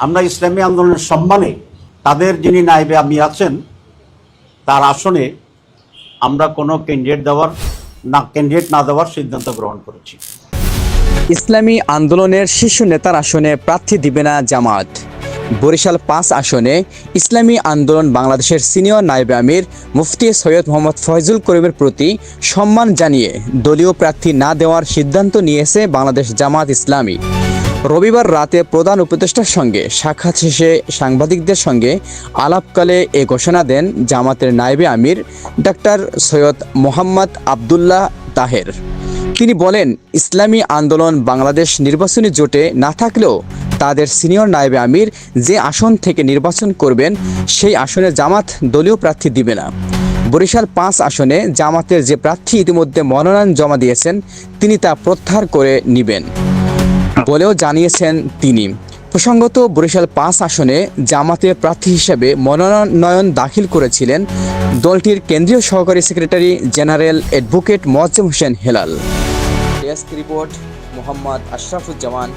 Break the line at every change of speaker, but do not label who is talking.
আমরা ইসলামী আন্দোলনের সম্মানে তাদের যিনি নায়েবে আমি আছেন তার আসনে আমরা কোনো ক্যান্ডিডেট না দেওয়ার সিদ্ধান্ত গ্রহণ করেছি।
ইসলামী আন্দোলনের শীর্ষ নেতার আসনে প্রার্থী দিবে না জামাত। বরিশাল ৫ আসনে ইসলামী আন্দোলন বাংলাদেশের সিনিয়র নায়েবে আমির মুফতি সৈয়দ মোহাম্মদ ফয়জুল করিমের প্রতি সম্মান জানিয়ে দলীয় প্রার্থী না দেওয়ার সিদ্ধান্ত নিয়েছে বাংলাদেশ জামাত ইসলামী। রবিবার রাতে প্রধান উপদেষ্টার সঙ্গে সাক্ষাৎ শেষে সাংবাদিকদের সঙ্গে আলাপকালে এ ঘোষণা দেন জামাতের নায়েবে আমির ডাক্তার সৈয়দ মোহাম্মদ আবদুল্লাহ তাহের। তিনি বলেন, ইসলামী আন্দোলন বাংলাদেশ নির্বাচনী জোটে না থাকলেও তাদের সিনিয়র নায়েবে আমির যে আসন থেকে নির্বাচন করবেন সেই আসনে জামাত দলীয় প্রার্থী দিবে না। বরিশাল ৫ আসনে জামাতের যে প্রার্থী ইতিমধ্যে মনোনয়ন জমা দিয়েছেন তিনি তা প্রত্যাহার করে নেবেন বলেও জানিয়েছেন তিনি। প্রসঙ্গত, বরিশাল ৫ আসনে জামাতের প্রার্থী হিসেবে মনোনয়ন দাখিল করেছিলেন দলটির কেন্দ্রীয় সহকারী secretary general advocate Moazzem Hossain Helal. Desk report, Mohammad Ashrafuzzaman,